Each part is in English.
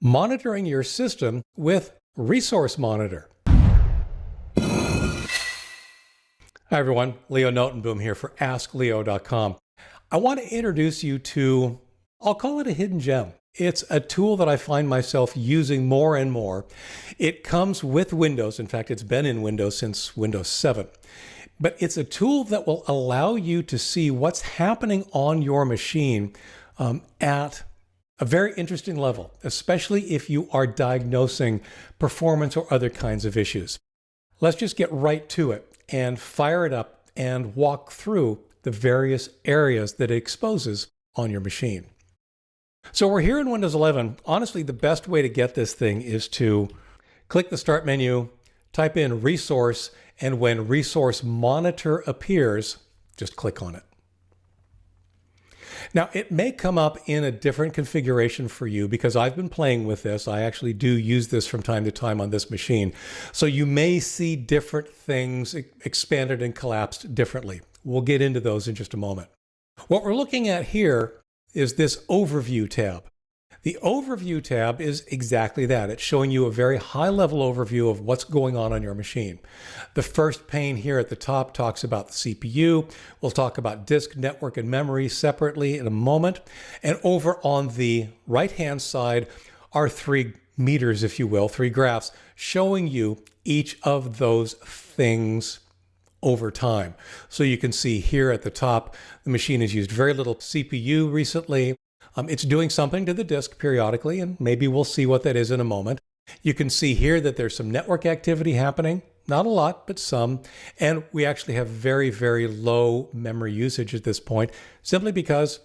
monitoring your system with Resource Monitor. Hi everyone, Leo Notenboom here for askleo.com. I want to introduce you to, I'll call it a hidden gem. It's a tool that I find myself using more and more. It comes with Windows. In fact, it's been in Windows since Windows 7. But it's a tool that will allow you to see what's happening on your machine at a very interesting level, especially if you are diagnosing performance or other kinds of issues. Let's just get right to it and fire it up and walk through the various areas that it exposes on your machine. So we're here in Windows 11. Honestly, the best way to get this thing is to click the Start menu, type in Resource, and when Resource Monitor appears, just click on it. Now, it may come up in a different configuration for you because I've been playing with this. I actually do use this from time to time on this machine. So you may see different things expanded and collapsed differently. We'll get into those in just a moment. What we're looking at here is this Overview tab. The Overview tab is exactly that. It's showing you a very high-level overview of what's going on your machine. The first pane here at the top talks about the CPU. We'll talk about disk, network, and memory separately in a moment. And over on the right-hand side are three meters, if you will, three graphs, showing you each of those things over time. So you can see here at the top, the machine has used very little CPU recently. It's doing something to the disk periodically, and maybe we'll see what that is in a moment. You can see here that there's some network activity happening. Not a lot, but some. And we actually have very, very low memory usage at this point, simply because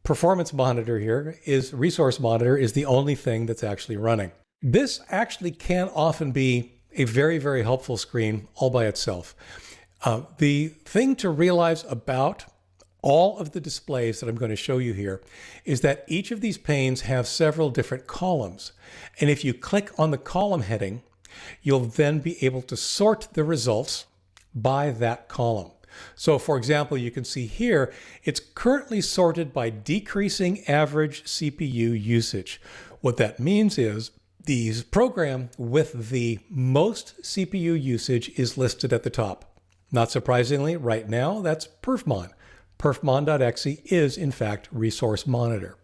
Performance Monitor here is Resource Monitor is the only thing that's actually running. This actually can often be a very, very helpful screen all by itself. The thing to realize about all of the displays that I'm going to show you here is that each of these panes have several different columns. And if you click on the column heading, you'll then be able to sort the results by that column. So for example, you can see here, it's currently sorted by decreasing average CPU usage. What that means is the program with the most CPU usage is listed at the top. Not surprisingly, right now, that's perfmon. Perfmon.exe is, in fact, Resource Monitor.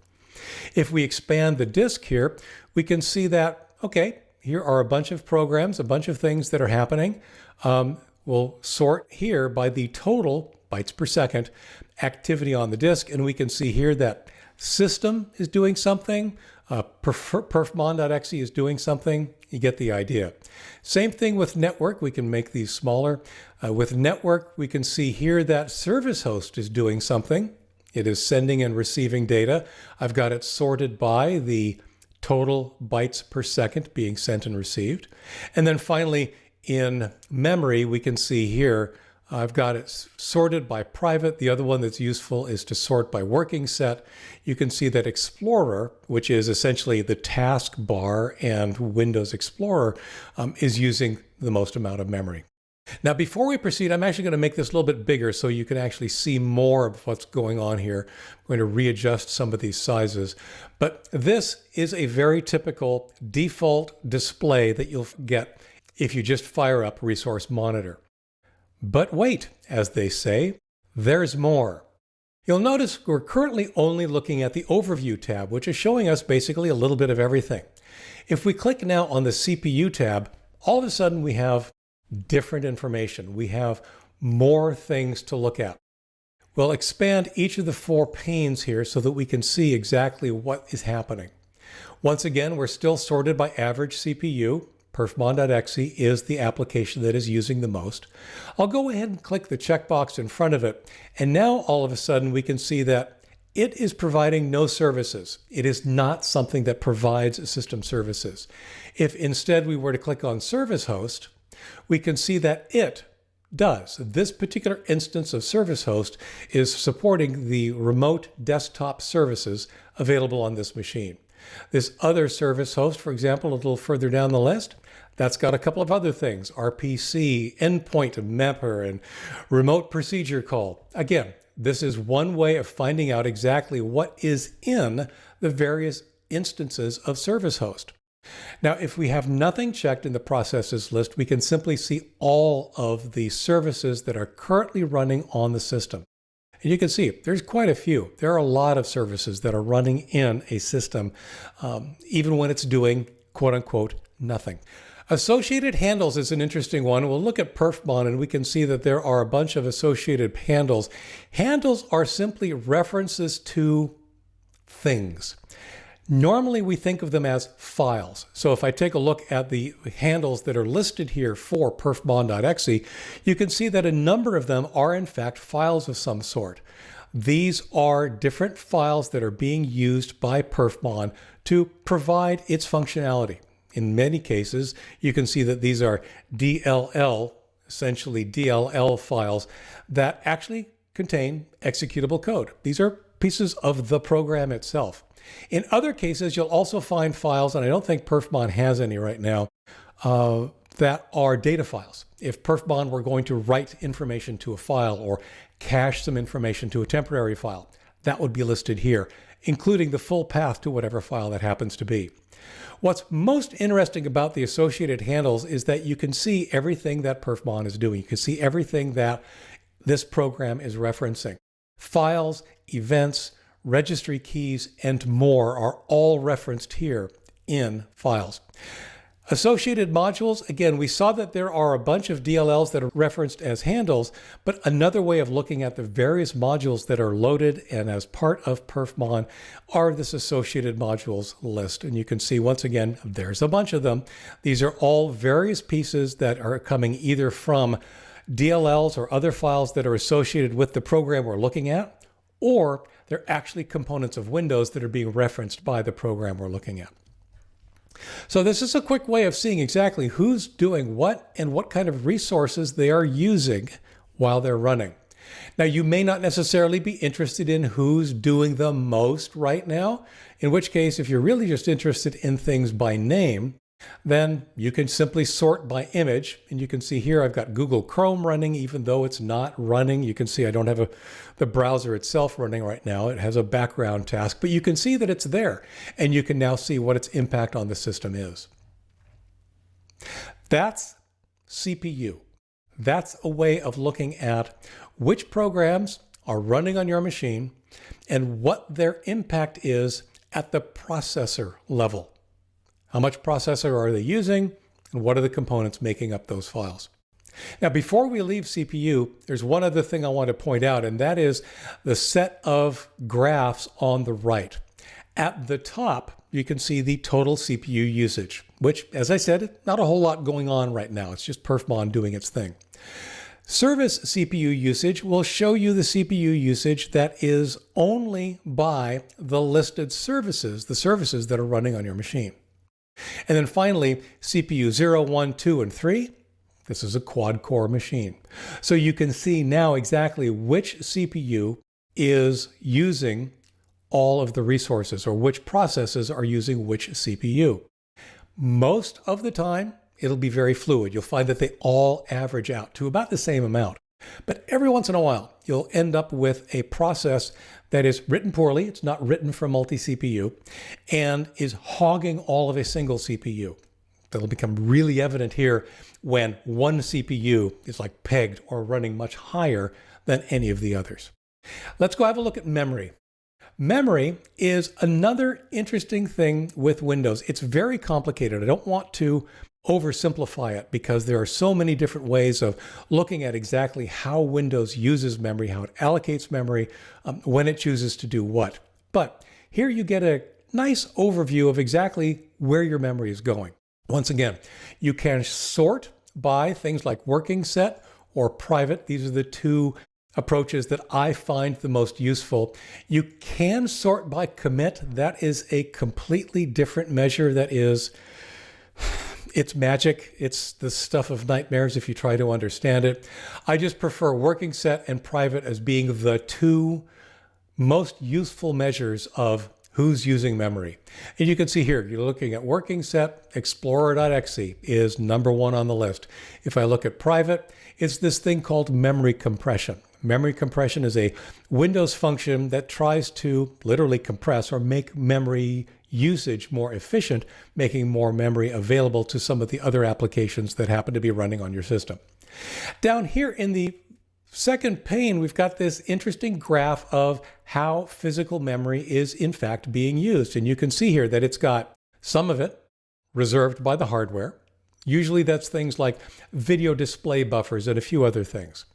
If we expand the disk here, we can see that, okay, here are a bunch of programs, a bunch of things that are happening. We'll sort here by the total bytes per second activity on the disk, and we can see here that system is doing something, perfmon.exe is doing something. You get the idea. Same thing with network. We can make these smaller. With network, we can see here that service host is doing something. It is sending and receiving data. I've got it sorted by the total bytes per second being sent and received. And then finally, in memory, we can see here, I've got it sorted by private. The other one that's useful is to sort by working set. You can see that Explorer, which is essentially the task bar and Windows Explorer, is using the most amount of memory. Now, before we proceed, I'm actually going to make this a little bit bigger so you can actually see more of what's going on here. I'm going to readjust some of these sizes. But this is a very typical default display that you'll get if you just fire up Resource Monitor. But wait, as they say, there's more. You'll notice we're currently only looking at the Overview tab, which is showing us basically a little bit of everything. If we click now on the CPU tab, all of a sudden we have different information. We have more things to look at. We'll expand each of the four panes here so that we can see exactly what is happening. Once again, we're still sorted by average CPU. Perfmon.exe is the application that is using the most. I'll go ahead and click the checkbox in front of it, and now all of a sudden we can see that it is providing no services. It is not something that provides system services. If instead we were to click on Service Host, we can see that it does. This particular instance of Service Host is supporting the remote desktop services available on this machine. This other service host, for example, a little further down the list, that's got a couple of other things, RPC, endpoint mapper, and remote procedure call. Again, this is one way of finding out exactly what is in the various instances of service host. Now, if we have nothing checked in the processes list, we can simply see all of the services that are currently running on the system. And you can see there's quite a few. There are a lot of services that are running in a system, even when it's doing quote unquote nothing. Associated handles is an interesting one. We'll look at perfmon and we can see that there are a bunch of associated handles. Handles are simply references to things. Normally we think of them as files. So if I take a look at the handles that are listed here for perfmon.exe, you can see that a number of them are in fact files of some sort. These are different files that are being used by perfmon to provide its functionality. In many cases, you can see that these are DLL, essentially DLL files that actually contain executable code. These are pieces of the program itself. In other cases, you'll also find files, and I don't think perfmon has any right now, that are data files. If perfmon were going to write information to a file or cache some information to a temporary file, that would be listed here, including the full path to whatever file that happens to be. What's most interesting about the associated handles is that you can see everything that perfmon is doing. You can see everything that this program is referencing. Files, events, registry keys, and more are all referenced here in files. Associated modules, again, we saw that there are a bunch of DLLs that are referenced as handles, but another way of looking at the various modules that are loaded and as part of perfmon are this associated modules list. And you can see, once again, there's a bunch of them. These are all various pieces that are coming either from DLLs or other files that are associated with the program we're looking at, or they're actually components of Windows that are being referenced by the program we're looking at. So this is a quick way of seeing exactly who's doing what and what kind of resources they are using while they're running. Now, you may not necessarily be interested in who's doing the most right now, in which case, if you're really just interested in things by name, then you can simply sort by image. And you can see here I've got Google Chrome running, even though it's not running. You can see I don't have the browser itself running right now. It has a background task, but you can see that it's there. And you can now see what its impact on the system is. That's CPU. That's a way of looking at which programs are running on your machine and what their impact is at the processor level. How much processor are they using, and what are the components making up those files? Now, before we leave CPU, there's one other thing I want to point out, and that is the set of graphs on the right. At the top, you can see the total CPU usage, which, as I said, not a whole lot going on right now. It's just perfmon doing its thing. Service CPU usage will show you the CPU usage that is only by the listed services, the services that are running on your machine. And then finally, CPU 0, 1, 2, and 3. This is a quad-core machine. So you can see now exactly which CPU is using all of the resources, or which processes are using which CPU. Most of the time, it'll be very fluid. You'll find that they all average out to about the same amount. But every once in a while, you'll end up with a process that is written poorly. It's not written for multi-CPU and is hogging all of a single CPU. That'll become really evident here when one CPU is like pegged or running much higher than any of the others. Let's go have a look at memory. Memory is another interesting thing with Windows. It's very complicated. I don't want to oversimplify it because there are so many different ways of looking at exactly how Windows uses memory, how it allocates memory, when it chooses to do what. But here you get a nice overview of exactly where your memory is going. Once again, you can sort by things like working set or private. These are the two approaches that I find the most useful. You can sort by commit. That is a completely different measure. That is, it's magic. It's the stuff of nightmares if you try to understand it. I just prefer working set and private as being the two most useful measures of who's using memory. And you can see here, you're looking at working set, explorer.exe is number one on the list. If I look at private, it's this thing called memory compression. Memory compression is a Windows function that tries to literally compress or make memory usage more efficient, making more memory available to some of the other applications that happen to be running on your system. Down here in the second pane, we've got this interesting graph of how physical memory is in fact being used. And you can see here that it's got some of it reserved by the hardware. Usually that's things like video display buffers and a few other things.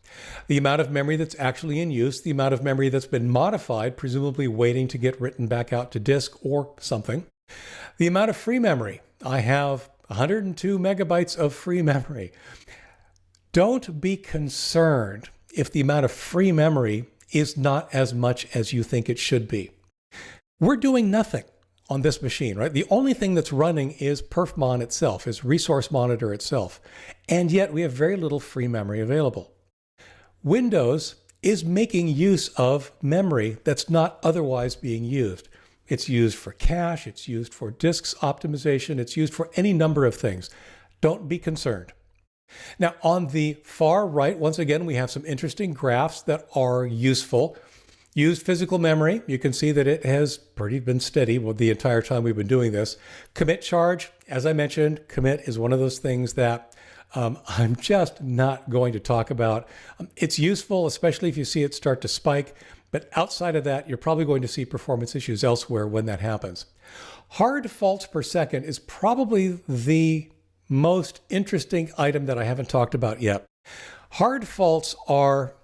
The amount of memory that's actually in use, the amount of memory that's been modified, presumably waiting to get written back out to disk or something. The amount of free memory. I have 102 megabytes of free memory. Don't be concerned if the amount of free memory is not as much as you think it should be. We're doing nothing on this machine, right? The only thing that's running is perfmon itself, is resource monitor itself. And yet we have very little free memory available. Windows is making use of memory that's not otherwise being used. It's used for cache, it's used for disks optimization, it's used for any number of things. Don't be concerned. Now, on the far right, once again, we have some interesting graphs that are useful. Used physical memory, you can see that it has pretty been steady the entire time we've been doing this. Commit charge, as I mentioned, commit is one of those things that I'm just not going to talk about. It's useful, especially if you see it start to spike, but outside of that, you're probably going to see performance issues elsewhere when that happens. Hard faults per second is probably the most interesting item that I haven't talked about yet. Hard faults are,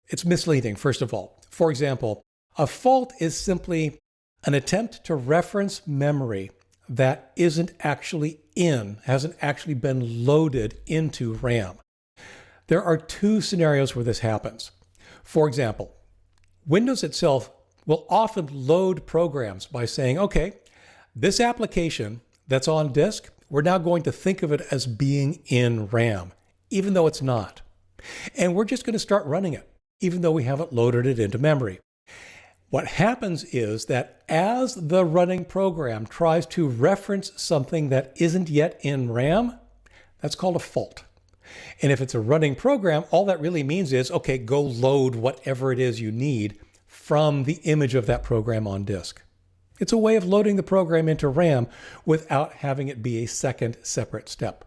it's misleading, first of all. For example, a fault is simply an attempt to reference memory that isn't actually hasn't actually been loaded into RAM. There are two scenarios where this happens. For example, Windows itself will often load programs by saying, okay, this application that's on disk, we're now going to think of it as being in RAM, even though it's not. And we're just going to start running it, even though we haven't loaded it into memory. What happens is that as the running program tries to reference something that isn't yet in RAM, that's called a fault. And if it's a running program, all that really means is, okay, go load whatever it is you need from the image of that program on disk. It's a way of loading the program into RAM without having it be a second separate step.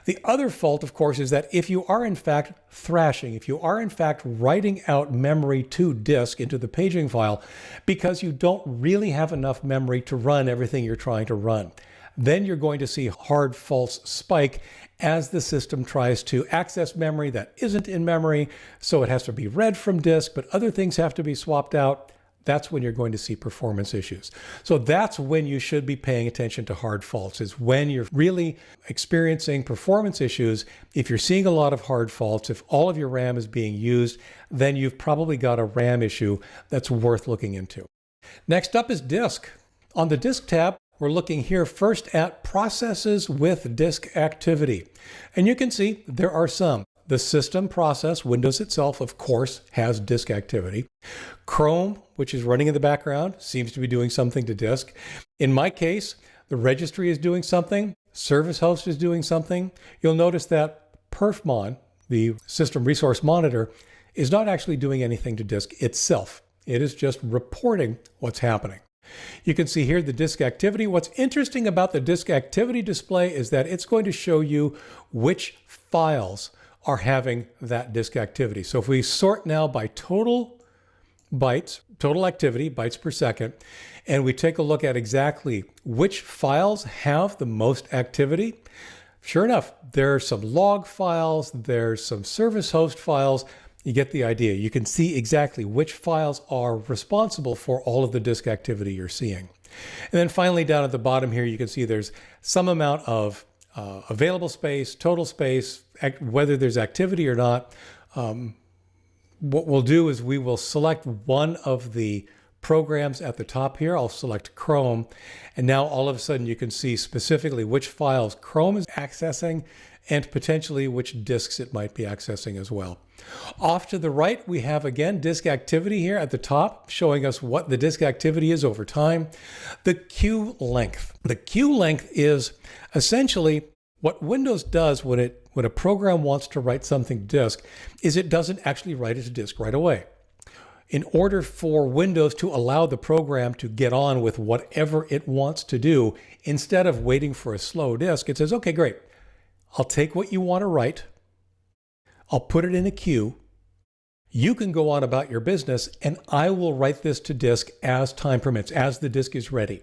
The other fault, of course, is that if you are in fact thrashing, if you are in fact writing out memory to disk into the paging file because you don't really have enough memory to run everything you're trying to run, then you're going to see hard faults spike as the system tries to access memory that isn't in memory, so it has to be read from disk, but other things have to be swapped out. That's when you're going to see performance issues. So that's when you should be paying attention to hard faults, is when you're really experiencing performance issues. If you're seeing a lot of hard faults, if all of your RAM is being used, then you've probably got a RAM issue that's worth looking into. Next up is disk. On the disk tab, we're looking here first at processes with disk activity. And you can see there are some. The system process, Windows itself, of course, has disk activity. Chrome, which is running in the background, seems to be doing something to disk. In my case, the registry is doing something. Service host is doing something. You'll notice that perfmon, the system resource monitor, is not actually doing anything to disk itself. It is just reporting what's happening. You can see here the disk activity. What's interesting about the disk activity display is that it's going to show you which files are having that disk activity. So if we sort now by total bytes, total activity, bytes per second, and we take a look at exactly which files have the most activity, sure enough, there are some log files, there's some service host files. You get the idea. You can see exactly which files are responsible for all of the disk activity you're seeing. And then finally, down at the bottom here, you can see there's some amount of available space, total space, whether there's activity or not. What we'll do is we will select one of the programs at the top here. I'll select Chrome. And now all of a sudden you can see specifically which files Chrome is accessing and potentially which disks it might be accessing as well. Off to the right, we have again disk activity here at the top, showing us what the disk activity is over time. The queue length. The queue length is essentially what Windows does when a program wants to write something to disk, is it doesn't actually write it to disk right away. In order for Windows to allow the program to get on with whatever it wants to do, instead of waiting for a slow disk, it says, okay, great. I'll take what you want to write. I'll put it in a queue. You can go on about your business, and I will write this to disk as time permits, as the disk is ready.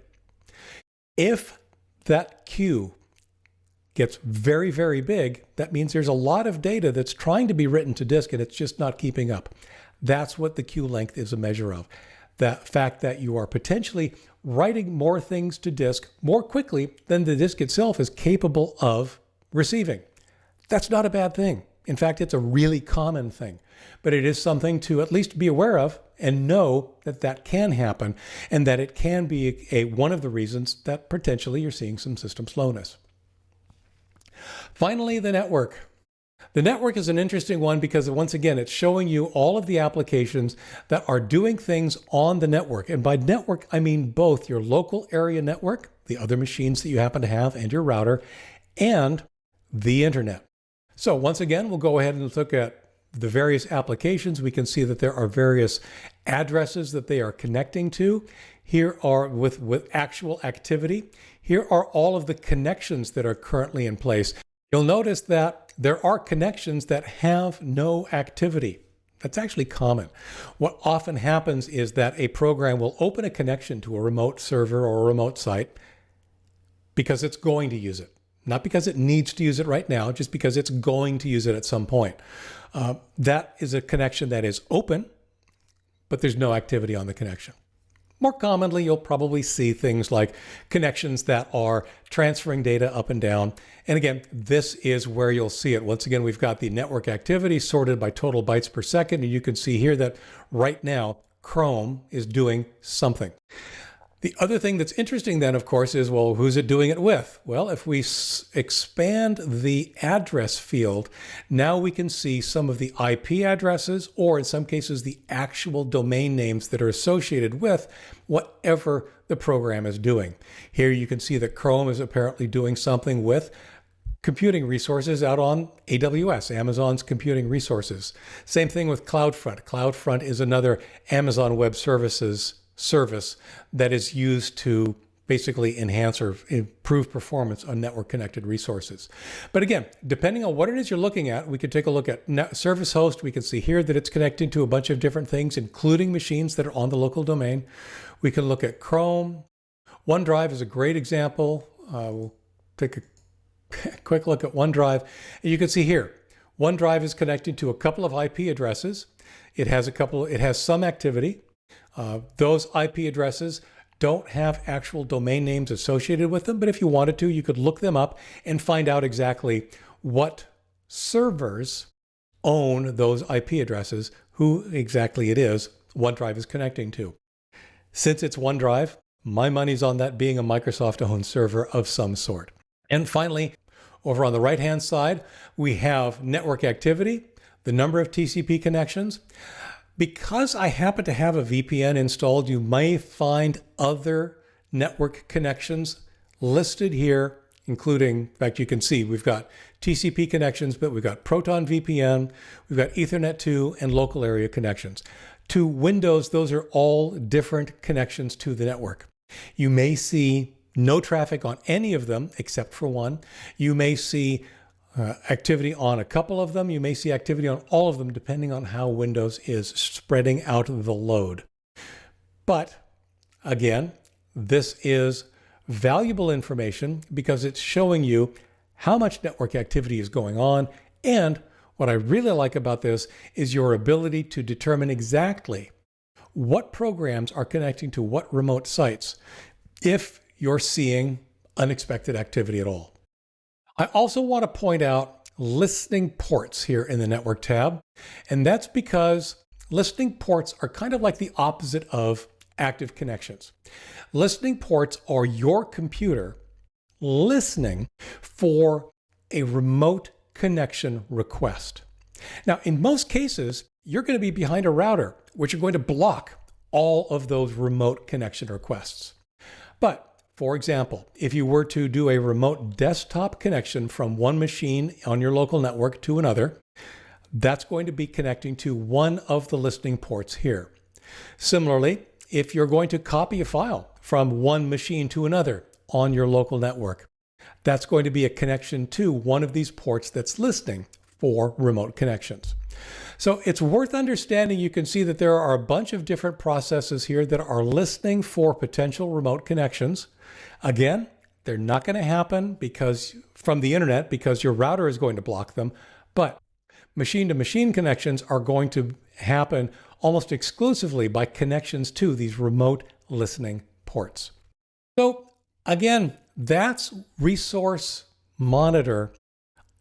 If that queue gets very, very big, that means there's a lot of data that's trying to be written to disk and it's just not keeping up. That's what the queue length is a measure of. The fact that you are potentially writing more things to disk more quickly than the disk itself is capable of receiving. That's not a bad thing. In fact, it's a really common thing, but it is something to at least be aware of and know that that can happen and that it can be one of the reasons that potentially you're seeing some system slowness. Finally, the network. The network is an interesting one because once again, it's showing you all of the applications that are doing things on the network. And by network, I mean both your local area network, the other machines that you happen to have, and your router, and the internet. So once again, we'll go ahead and look at the various applications. We can see that there are various addresses that they are connecting to. Here are with actual activity. Here are all of the connections that are currently in place. You'll notice that there are connections that have no activity. That's actually common. What often happens is that a program will open a connection to a remote server or a remote site because it's going to use it. Not because it needs to use it right now, just because it's going to use it at some point. That is a connection that is open, but there's no activity on the connection. More commonly, you'll probably see things like connections that are transferring data up and down. And again, this is where you'll see it. Once again, we've got the network activity sorted by total bytes per second. And you can see here that right now, Chrome is doing something. The other thing that's interesting then, of course, is, well, who's it doing it with? Well, if we expand the address field, now we can see some of the IP addresses, or in some cases, the actual domain names that are associated with whatever the program is doing. Here you can see that Chrome is apparently doing something with computing resources out on AWS, Amazon's computing resources. Same thing with CloudFront. CloudFront is another Amazon Web Services service that is used to basically enhance or improve performance on network connected resources. But again, depending on what it is you're looking at, we could take a look at service host. We can see here that it's connecting to a bunch of different things, including machines that are on the local domain. We can look at Chrome. OneDrive is a great example. We'll take a quick look at OneDrive. And you can see here, OneDrive is connected to a couple of IP addresses. It has some activity. Those IP addresses don't have actual domain names associated with them, but if you wanted to, you could look them up and find out exactly what servers own those IP addresses, who exactly it is OneDrive is connecting to. Since it's OneDrive, my money's on that being a Microsoft-owned server of some sort. And finally, over on the right-hand side, we have network activity, the number of TCP connections. Because I happen to have a VPN installed, you may find other network connections listed here, including, in fact, you can see we've got TCP connections, but we've got Proton VPN, we've got Ethernet 2, and local area connections. To Windows, those are all different connections to the network. You may see no traffic on any of them except for one. You may see activity on a couple of them. You may see activity on all of them, depending on how Windows is spreading out the load. But again, this is valuable information because it's showing you how much network activity is going on. And what I really like about this is your ability to determine exactly what programs are connecting to what remote sites if you're seeing unexpected activity at all. I also want to point out listening ports here in the network tab. And that's because listening ports are kind of like the opposite of active connections. Listening ports are your computer listening for a remote connection request. Now, in most cases, you're going to be behind a router, which are going to block all of those remote connection requests. But for example, if you were to do a remote desktop connection from one machine on your local network to another, that's going to be connecting to one of the listening ports here. Similarly, if you're going to copy a file from one machine to another on your local network, that's going to be a connection to one of these ports that's listening for remote connections. So it's worth understanding. You can see that there are a bunch of different processes here that are listening for potential remote connections. Again, they're not going to happen from the internet because your router is going to block them, but machine-to-machine connections are going to happen almost exclusively by connections to these remote listening ports. So again, that's Resource Monitor.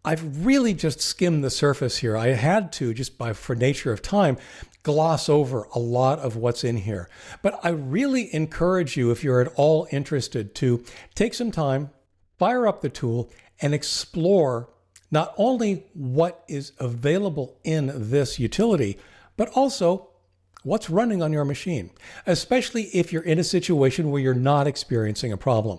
I've really just skimmed the surface here. I had to, for nature of time, gloss over a lot of what's in here. But I really encourage you, if you're at all interested, to take some time, fire up the tool, and explore not only what is available in this utility, but also what's running on your machine, especially if you're in a situation where you're not experiencing a problem.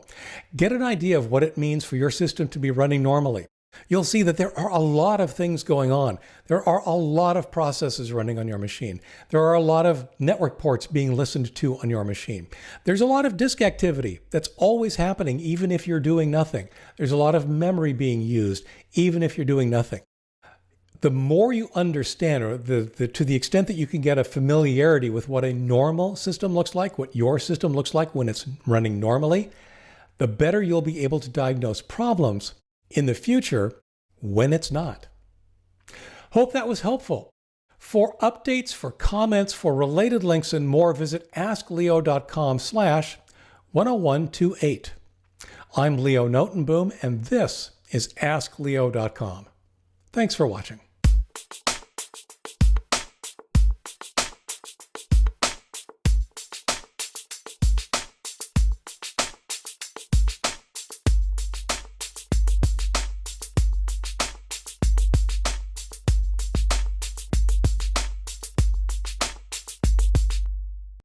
Get an idea of what it means for your system to be running normally. You'll see that there are a lot of things going on. There are a lot of processes running on your machine. There are a lot of network ports being listened to on your machine. There's a lot of disk activity that's always happening, even if you're doing nothing. There's a lot of memory being used, even if you're doing nothing. The more you understand, or to the extent that you can get a familiarity with what a normal system looks like, what your system looks like when it's running normally, the better you'll be able to diagnose problems in the future when it's not. Hope that was helpful. For updates, for comments, for related links and more, visit askleo.com/10128. I'm Leo Notenboom, and this is askleo.com. Thanks for watching.